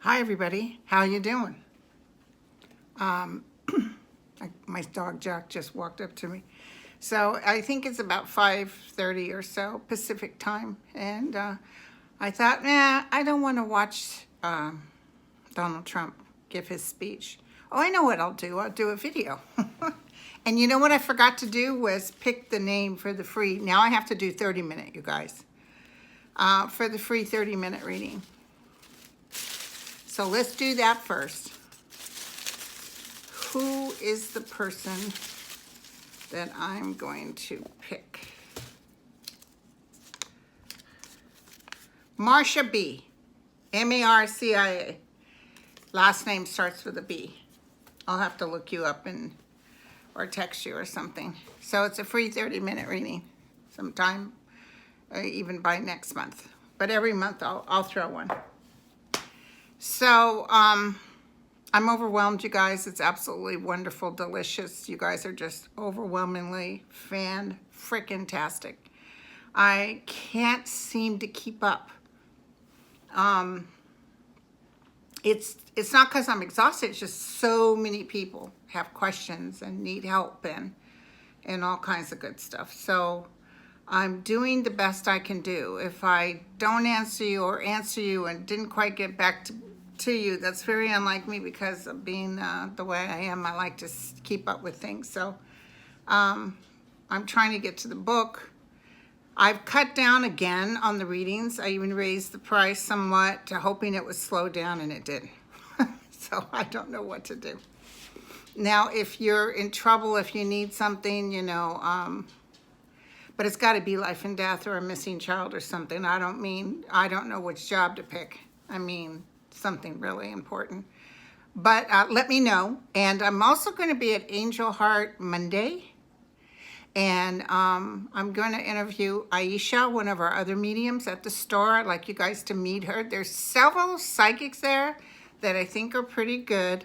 Hi everybody, how you doing? My dog Jack just walked up to me. So I think it's about 5:30 or so Pacific time, and I thought, I don't want to watch Donald Trump give his speech. Oh, I know what I'll do. I'll do a video. And you know what I forgot to do was pick the name for the free. Now I have to do 30-minute, you guys, for the free 30-minute reading. So let's do that first. Who is the person that I'm going to pick? Marcia B. M-A-R-C-I-A. Last name starts with a B. I'll have to look you up or text you or something. So it's a free 30-minute reading sometime, even by next month. But every month I'll throw one. So I'm overwhelmed, you guys. It's absolutely wonderful, delicious. You guys are just overwhelmingly fan-frickin-tastic. I can't seem to keep up. It's not because I'm exhausted. It's just so many people have questions and need help and all kinds of good stuff. So I'm doing the best I can do. If I don't answer you or answer you and didn't quite get back to you, that's very unlike me because of being the way I am. I like to keep up with things. So I'm trying to get to the book. I've cut down again on the readings. I even raised the price somewhat, hoping it would slow down, and it did. So I don't know what to do. Now, if you're in trouble, if you need something, but it's got to be life and death or a missing child or something. I don't know which job to pick. I mean, something really important. But let me know. And I'm also going to be at Angel Heart Monday. And I'm going to interview Aisha, one of our other mediums at the store. I'd like you guys to meet her. There's several psychics there that I think are pretty good.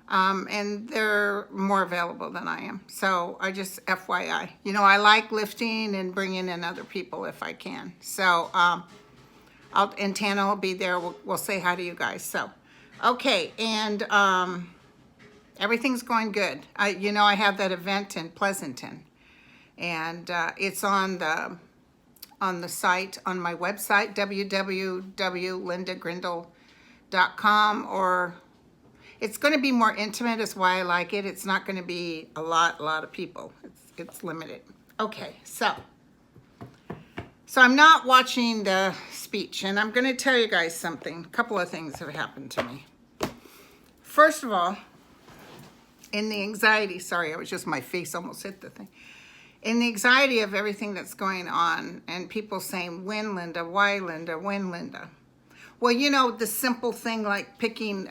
And they're more available than I am. So I just FYI. I like lifting and bringing in other people if I can. So and Tana will be there. We'll say hi to you guys. So, okay. And everything's going good. I have that event in Pleasanton. And it's on the site, on my website, www.lindagrindle.com, or it's going to be more intimate, is why I like it. It's not going to be a lot of people. It's limited. Okay, so I'm not watching the speech, and I'm going to tell you guys something. A couple of things have happened to me. First of all, in the anxiety, sorry, my face almost hit the thing. In the anxiety of everything that's going on, and people saying, when, Linda? Why, Linda? When, Linda? Well, the simple thing like picking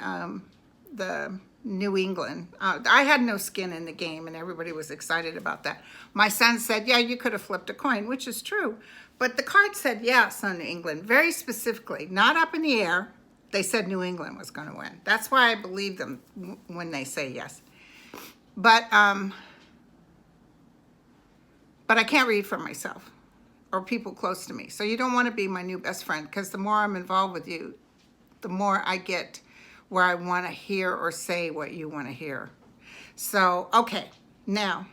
the New England. I had no skin in the game, and everybody was excited about that. My son said, yeah, you could have flipped a coin, which is true. But the card said yes on New England, very specifically, not up in the air. They said New England was going to win. That's why I believe them when they say yes. But I can't read for myself or people close to me. So you don't want to be my new best friend, because the more I'm involved with you, the more I get where I want to hear or say what you want to hear. So, okay, now,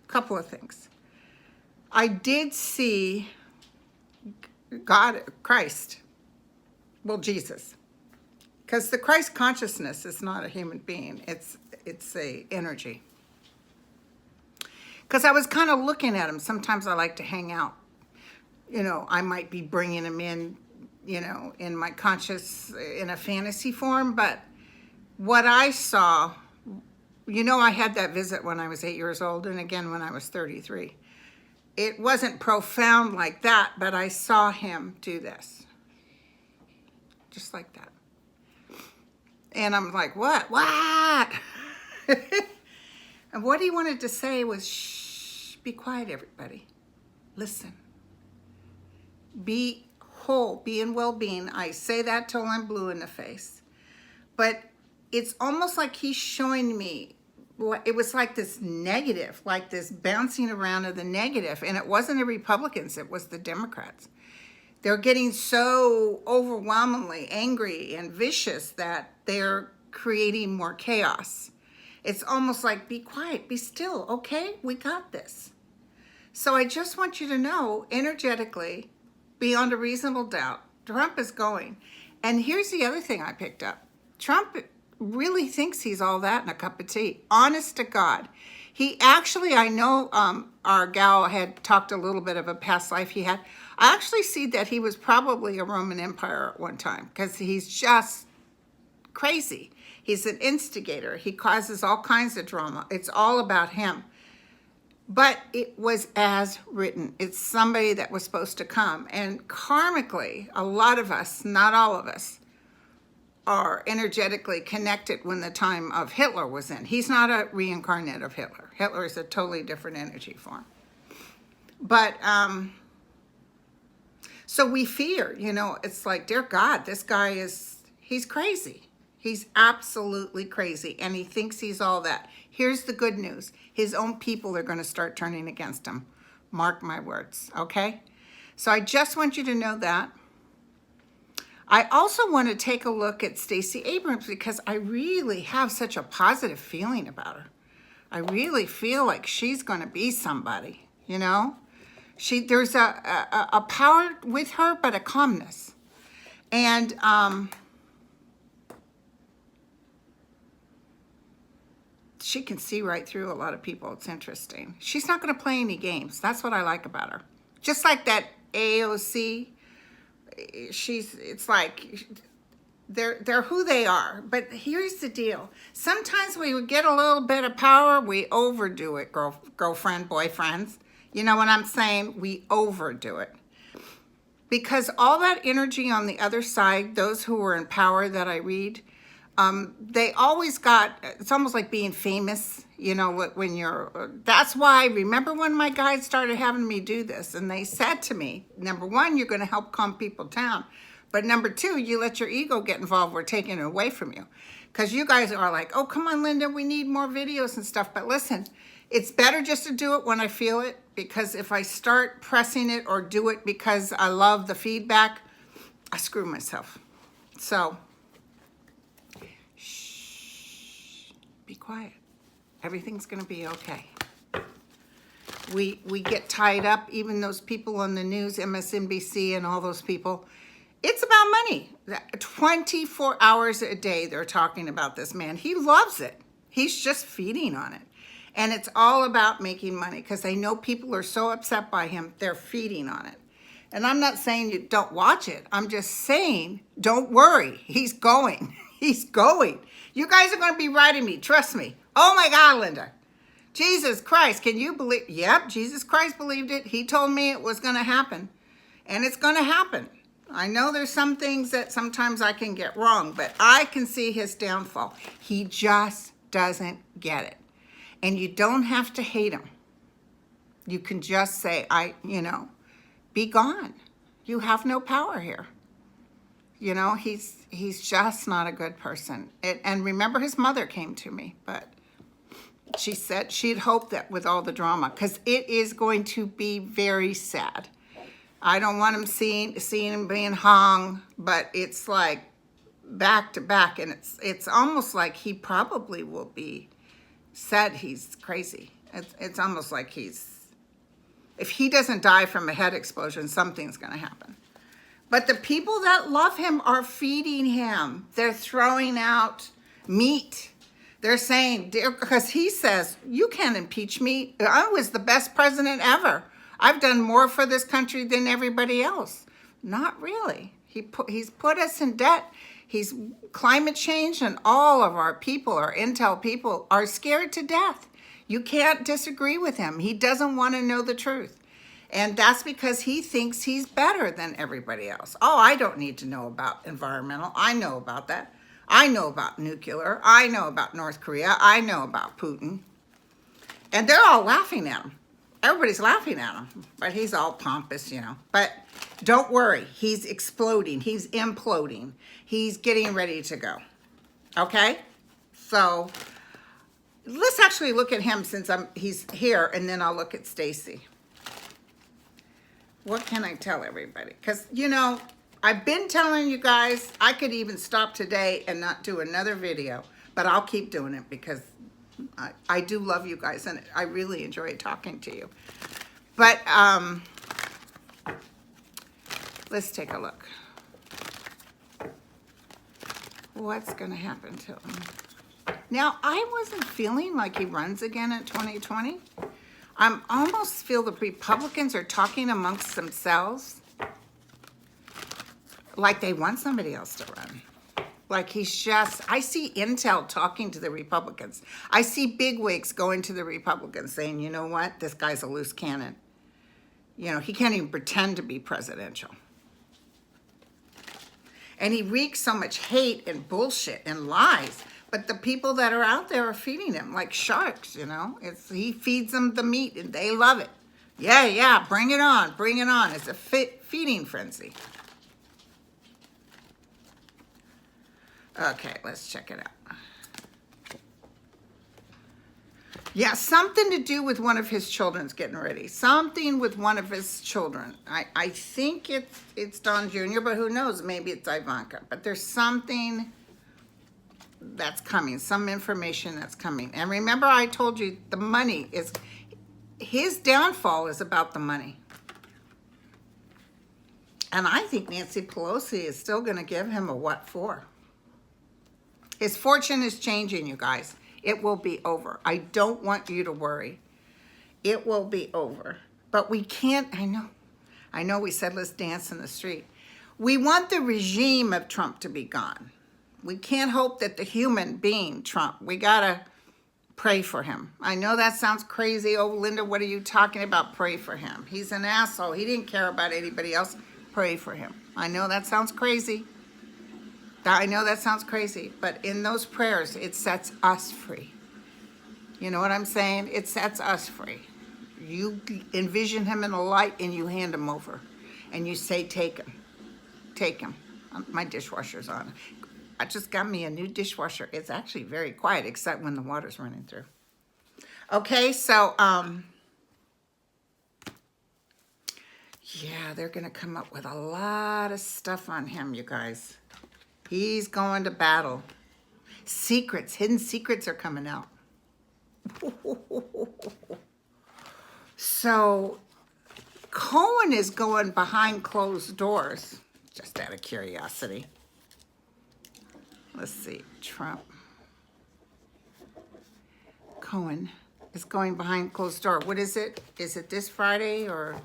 a couple of things. I did see Christ, Jesus, because the Christ consciousness is not a human being. It's a energy. Because I was kind of looking at him. Sometimes I like to hang out. I might be bringing him in, in my conscious, in a fantasy form. But what I saw, I had that visit when I was 8 years old, and again when I was 33. It wasn't profound like that, but I saw him do this. just like that. And I'm like, what? And what he wanted to say was, shh, be quiet, everybody. Listen. Be whole, be in well-being. I say that till I'm blue in the face. But it's almost like he's showing me, it was like this negative, like this bouncing around of the negative. And it wasn't the Republicans, it was the Democrats. They're getting so overwhelmingly angry and vicious that they're creating more chaos. It's almost like, be quiet, be still, okay? We got this. So I just want you to know, energetically, beyond a reasonable doubt, Trump is going. And here's the other thing I picked up. Trump really thinks he's all that in a cup of tea. Honest to God. He actually, I know our gal had talked a little bit of a past life he had. I actually see that he was probably a Roman Empire at one time because he's just crazy. He's an instigator. He causes all kinds of drama. It's all about him. But it was as written. It's somebody that was supposed to come. And karmically, a lot of us, not all of us, are energetically connected when the time of Hitler was in. He's not a reincarnate of Hitler. Hitler is a totally different energy form. But, so we fear, you know, it's like, dear God, this guy he's crazy. He's absolutely crazy, and he thinks he's all that. Here's the good news. His own people are going to start turning against him. Mark my words, okay? So I just want you to know that. I also want to take a look at Stacey Abrams because I really have such a positive feeling about her. I really feel like she's going to be somebody, you know? There's a power with her, but a calmness. And she can see right through a lot of people. It's interesting. She's not going to play any games. That's what I like about her. Just like that AOC, it's like they're who they are. But here's the deal. Sometimes we would get a little bit of power, we overdo it, girlfriend, boyfriends. You know what I'm saying? We overdo it. Because all that energy on the other side, those who were in power that I read, they always it's almost like being famous, you know, that's why, remember when my guides started having me do this, and they said to me, number one, you're going to help calm people down. But number two, you let your ego get involved, we're taking it away from you. Because you guys are like, oh, come on, Linda, we need more videos and stuff. But listen, it's better just to do it when I feel it, because if I start pressing it or do it because I love the feedback, I screw myself. So, be quiet. Everything's going to be okay. We get tied up, even those people on the news, MSNBC and all those people. It's about money. 24 hours a day they're talking about this man. He loves it. He's just feeding on it. And it's all about making money because they know people are so upset by him, they're feeding on it. And I'm not saying you don't watch it. I'm just saying, don't worry. He's going. He's going. You guys are going to be writing me. Trust me. Oh my God, Linda. Jesus Christ, can you believe? Yep, Jesus Christ believed it. He told me it was going to happen. And it's going to happen. I know there's some things that sometimes I can get wrong, but I can see his downfall. He just doesn't get it. And you don't have to hate him. You can just say, be gone. You have no power here. You know, he's just not a good person. And remember, his mother came to me, but she said she'd hoped that with all the drama, because it is going to be very sad. I don't want him seeing him being hung, but it's like back to back, and it's almost like he probably will be said he's crazy. It's almost like if he doesn't die from a head explosion, something's going to happen. But the people that love him are feeding him. They're throwing out meat. They're saying, because he says, you can't impeach me. I was the best president ever. I've done more for this country than everybody else. Not really. He's put us in debt. He's climate change, and all of our people, our intel people, are scared to death. You can't disagree with him. He doesn't want to know the truth. And that's because he thinks he's better than everybody else. Oh, I don't need to know about environmental. I know about that. I know about nuclear. I know about North Korea. I know about Putin. And they're all laughing at him. Everybody's laughing at him. But he's all pompous, you know. But don't worry. He's exploding. He's imploding. He's getting ready to go. Okay? So let's actually look at him since he's here, and then I'll look at Stacy. What can I tell everybody? Because, you know, I've been telling you guys, I could even stop today and not do another video, but I'll keep doing it because I do love you guys, and I really enjoy talking to you. But let's take a look. What's going to happen to him? Now, I wasn't feeling like he runs again in 2020. I almost feel the Republicans are talking amongst themselves like they want somebody else to run. Like he's just, I see Intel talking to the Republicans. I see bigwigs going to the Republicans saying, you know what, this guy's a loose cannon. You know, he can't even pretend to be presidential. And he wreaks so much hate and bullshit and lies. But the people that are out there are feeding him like sharks, you know. He feeds them the meat and they love it. Yeah, bring it on, bring it on. It's a feeding frenzy. Okay, let's check it out. Yeah, something to do with one of his children's getting ready. Something with one of his children. I think it's Don Jr., but who knows? Maybe it's Ivanka. But there's something that's coming, some information that's coming. And remember, I told you the money is, his downfall is about the money. And I think Nancy Pelosi is still going to give him a what for. His fortune is changing, you guys. It will be over. I don't want you to worry. It will be over. But we can't, I know we said let's dance in the street. We want the regime of Trump to be gone. We can't hope that the human being, Trump, we gotta pray for him. I know that sounds crazy. Oh, Linda, what are you talking about? Pray for him. He's an asshole. He didn't care about anybody else. Pray for him. I know that sounds crazy. I know that sounds crazy, but in those prayers, it sets us free. You know what I'm saying? It sets us free. You envision him in the light and you hand him over. And you say, take him. Take him. My dishwasher's on. I just got me a new dishwasher. It's actually very quiet, except when the water's running through. Okay, so, yeah, they're going to come up with a lot of stuff on him, you guys. He's going to battle. Secrets, hidden secrets are coming out. So, Cohen is going behind closed doors, just out of curiosity. Let's see, Trump. Cohen is going behind closed door. What is it? Is it this Friday or?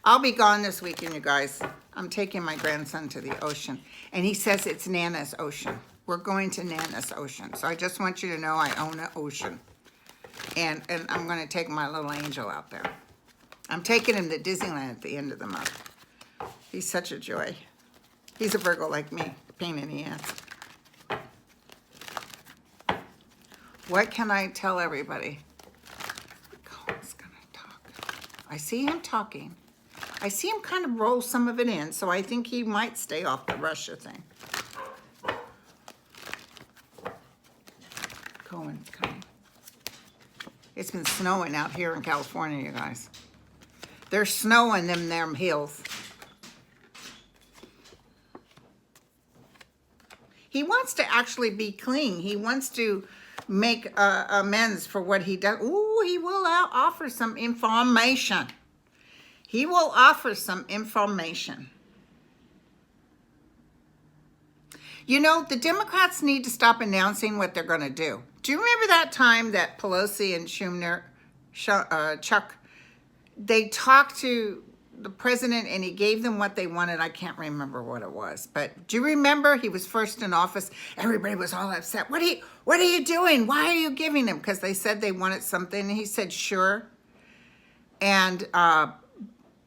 I'll be gone this weekend, you guys. I'm taking my grandson to the ocean. And he says it's Nana's Ocean. We're going to Nana's Ocean. So I just want you to know I own an ocean. And I'm going to take my little angel out there. I'm taking him to Disneyland at the end of the month. He's such a joy. He's a Virgo like me. Pain in the ass. What can I tell everybody? Cohen's going to talk. I see him talking. I see him kind of roll some of it in, so I think he might stay off the Russia thing. Cohen's coming. It's been snowing out here in California, you guys. There's snow in them hills. He wants to actually be clean. He wants to make amends for what he does. Ooh, he will offer some information. He will offer some information. You know, the Democrats need to stop announcing what they're going to do. Do you remember that time that Pelosi and Schumer, Chuck, they talked to the president and he gave them what they wanted? I can't remember what it was. But do you remember he was first in office? Everybody was all upset. What are you doing? Why are you giving him? Because they said they wanted something. And he said, sure. And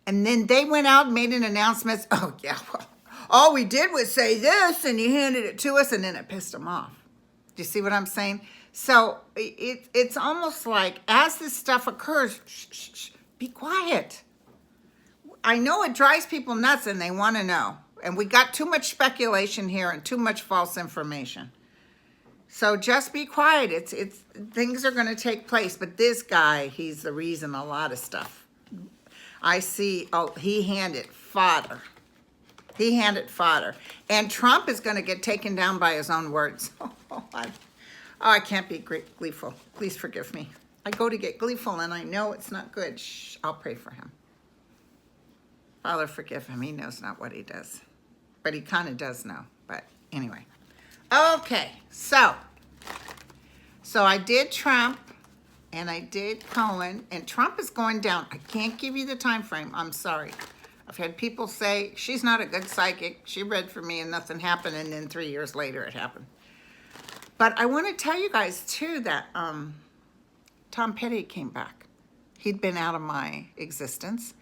And then they went out and made an announcement. Oh, yeah, well, all we did was say this, and you handed it to us, and then it pissed them off. Do you see what I'm saying? So it's almost like as this stuff occurs, shh, shh, shh, be quiet. I know it drives people nuts, and they want to know. And we got too much speculation here and too much false information. So just be quiet. It's things are going to take place. But this guy, he's the reason a lot of stuff. I see, oh, he handed fodder. He handed fodder. And Trump is going to get taken down by his own words. I can't be gleeful. Please forgive me. I go to get gleeful and I know it's not good. Shh, I'll pray for him. Father, forgive him. He knows not what he does. But he kind of does know. But anyway. Okay, so I did Trump. And I did Cohen, and Trump is going down. I can't give you the time frame. I'm sorry. I've had people say, she's not a good psychic. She read for me and nothing happened, and then 3 years later it happened. But I want to tell you guys, too, that Tom Petty came back. He'd been out of my existence.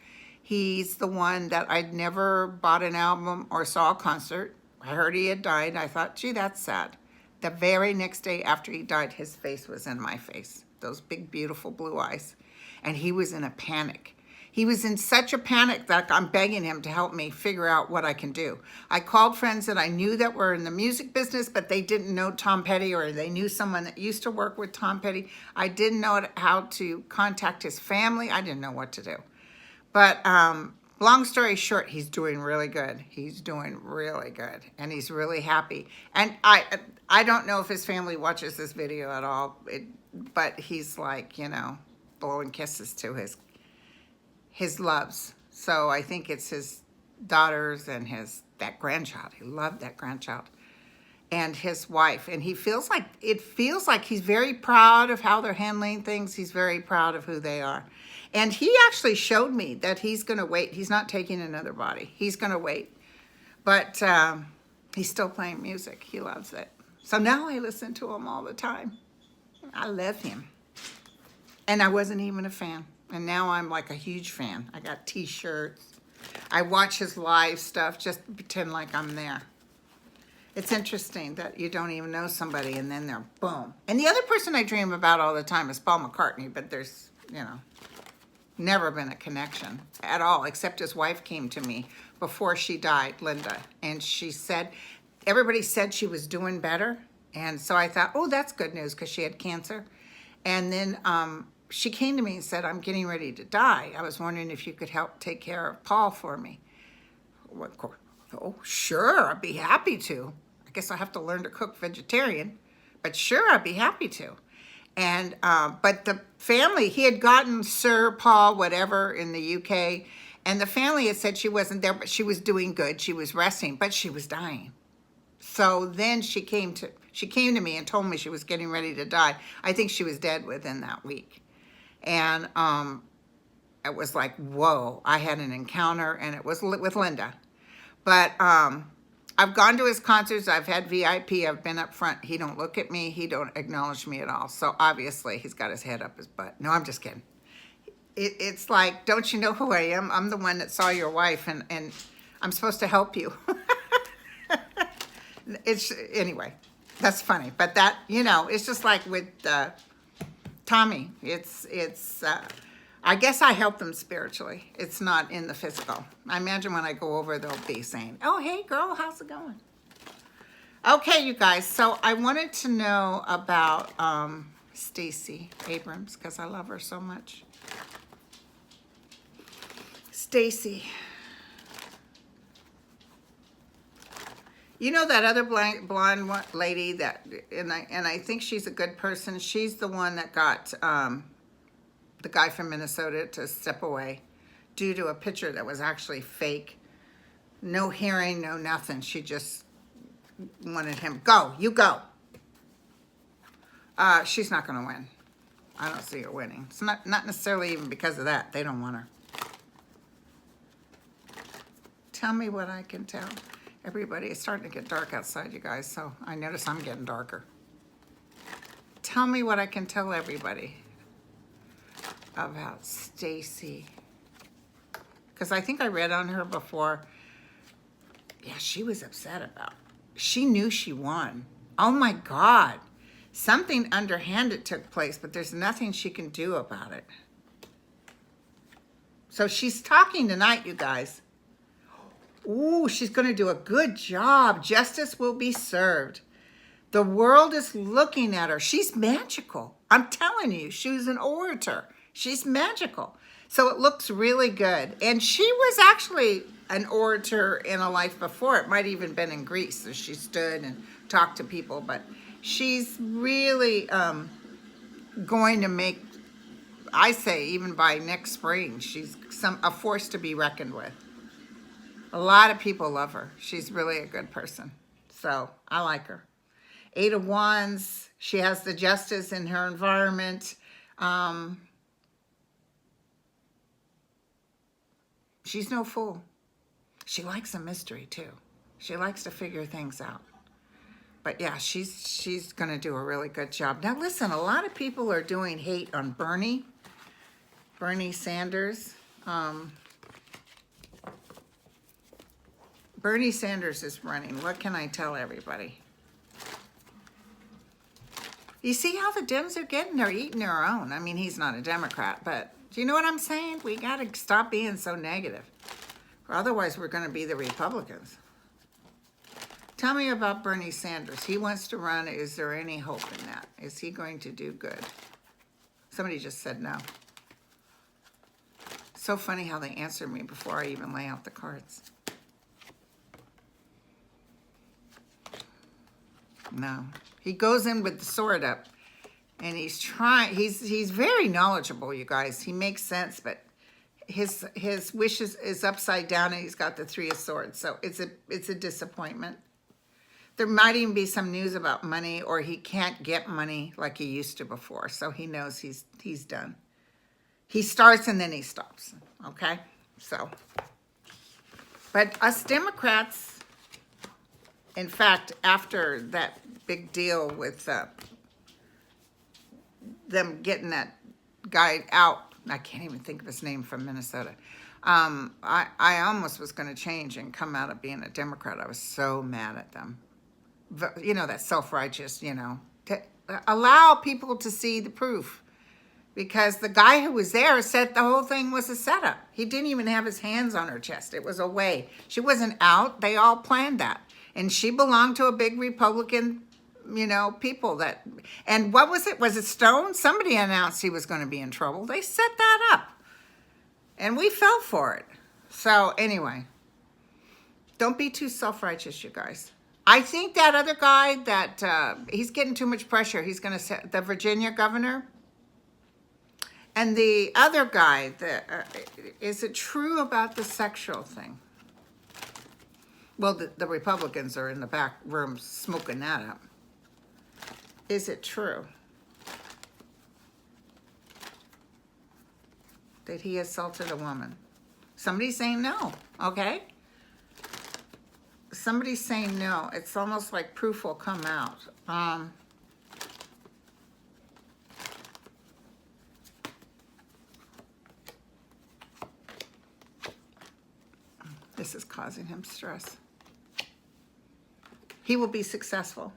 He's the one that I'd never bought an album or saw a concert. I heard he had died. I thought, gee, that's sad. The very next day after he died, his face was in my face. Those big, beautiful blue eyes. And he was in a panic. He was in such a panic that I'm begging him to help me figure out what I can do. I called friends that I knew that were in the music business, but they didn't know Tom Petty, or they knew someone that used to work with Tom Petty. I didn't know how to contact his family. I didn't know what to do. But long story short, he's doing really good. He's doing really good, and he's really happy. And I don't know if his family watches this video at all, but he's like, you know, blowing kisses to his loves. So I think it's his daughters and that grandchild. He loved that grandchild. And his wife. And it feels like he's very proud of how they're handling things. He's very proud of who they are. And he actually showed me that he's going to wait. He's not taking another body. He's going to wait. But he's still playing music. He loves it. So now I listen to him all the time. I love him. And I wasn't even a fan. And now I'm like a huge fan. I got t-shirts. I watch his live stuff just to pretend like I'm there. It's interesting that you don't even know somebody and then they're boom. And the other person I dream about all the time is Paul McCartney, but there's, you know, never been a connection at all, except his wife came to me before she died, Linda, and she said, everybody said she was doing better. And so I thought, oh, that's good news because she had cancer. And then she came to me and said, I'm getting ready to die. I was wondering if you could help take care of Paul for me. Oh, sure, I'd be happy to. I guess I have to learn to cook vegetarian, but sure, I'd be happy to. And but the family, he had gotten Sir Paul whatever in the UK, and the family had said she wasn't there, but she was doing good. She was resting, but she was dying. So then she came to me and told me she was getting ready to die. I think she was dead within that week. And it was like, whoa, I had an encounter, and it was with Linda. But I've gone to his concerts. I've had VIP. I've been up front. He don't look at me. He don't acknowledge me at all. So obviously he's got his head up his butt. No, I'm just kidding. It's like, don't you know who I am? I'm the one that saw your wife, and I'm supposed to help you. Anyway, that's funny. But that, you know, it's just like with Tommy. I guess I help them spiritually. It's not in the physical. I imagine when I go over, they'll be saying, oh, hey, girl, how's it going? Okay, you guys. So I wanted to know about Stacey Abrams because I love her so much. Stacy. You know that other blonde lady that, and I think she's a good person. She's the one that got the guy from Minnesota to step away due to a picture that was actually fake. No hearing, no nothing. She just wanted him, go, you go. She's not going to win. I don't see her winning. It's not necessarily even because of that. They don't want her. Tell me what I can tell. Everybody, it's starting to get dark outside, you guys, so I notice I'm getting darker. Tell me what I can tell everybody about Stacy. because I think I read on her before. Yeah, she was upset about it. She knew she won. Oh my God. Something underhanded took place, but there's nothing she can do about it. So she's talking tonight, you guys. Ooh, she's going to do a good job. Justice will be served. The world is looking at her. She's magical. I'm telling you, she's an orator. She's magical. So it looks really good. And she was actually an orator in a life before. It might even been in Greece. So she stood and talked to people. But she's really going to make, I say, even by next spring, she's a force to be reckoned with. A lot of people love her. She's really a good person. So I like her. 8 of Wands. She has the justice in her environment. She's no fool. She likes a mystery too. She likes to figure things out. But yeah, she's going to do a really good job. Now listen, a lot of people are doing hate on Bernie Sanders. Bernie Sanders is running. What can I tell everybody? You see how the Dems are getting? They're eating their own. I mean, he's not a Democrat, but do you know what I'm saying? We got to stop being so negative. Or otherwise, we're going to be the Republicans. Tell me about Bernie Sanders. He wants to run. Is there any hope in that? Is he going to do good? Somebody just said no. So funny how they answer me before I even lay out the cards. No. He goes in with the sword up, and he's trying. He's very knowledgeable, you guys. He makes sense, but his wish is upside down, and he's got the 3 of Swords. So it's a disappointment. There might even be some news about money, or he can't get money like he used to before. So he knows he's done. He starts and then he stops. Okay, so. But us Democrats, in fact, after that big deal with them getting that guy out, I can't even think of his name, from Minnesota. I almost was going to change and come out of being a Democrat. I was so mad at them. You know, that self-righteous, to allow people to see the proof. Because the guy who was there said the whole thing was a setup. He didn't even have his hands on her chest. It was a way. She wasn't out. They all planned that. And she belonged to a big Republican, people that, and what was it? Was it Stone? Somebody announced he was going to be in trouble. They set that up. And we fell for it. So anyway, don't be too self-righteous, you guys. I think that other guy that, he's getting too much pressure. He's going to set the Virginia governor. And the other guy, is it true about the sexual thing? Well, the Republicans are in the back room smoking that up. Is it true that he assaulted a woman? Somebody's saying no, okay? Somebody's saying no. It's almost like proof will come out. This is causing him stress. He will be successful.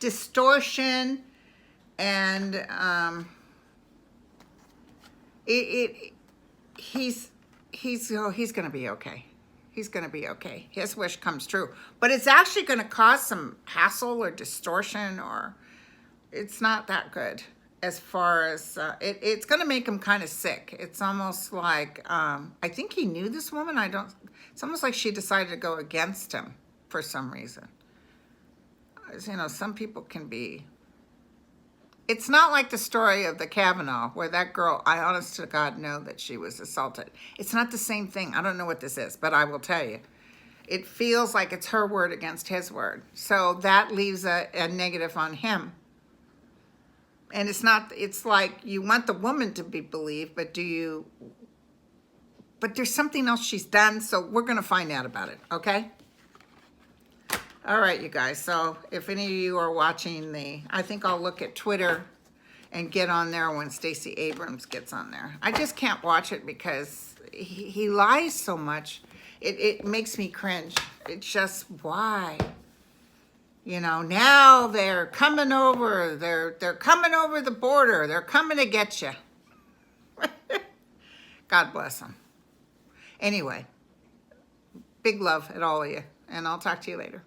Distortion and he's going to be okay. He's going to be okay. His wish comes true. But it's actually going to cause some hassle or distortion, or it's not that good. As far as, it's going to make him kind of sick. It's almost like, I think he knew this woman. It's almost like she decided to go against him for some reason. Some people can be, it's not like the story of the Kavanaugh, where that girl, I honest to God know that she was assaulted. It's not the same thing. I don't know what this is, but I will tell you. It feels like it's her word against his word. So that leaves a negative on him. And it's like you want the woman to be believed, but but there's something else she's done, so we're going to find out about it, okay? All right, you guys, so if any of you are watching I think I'll look at Twitter and get on there when Stacey Abrams gets on there. I just can't watch it because he lies so much. It makes me cringe. It's just, why? You know, now they're coming over. They're coming over the border. They're coming to get you. God bless them. Anyway, big love at all of you, and I'll talk to you later.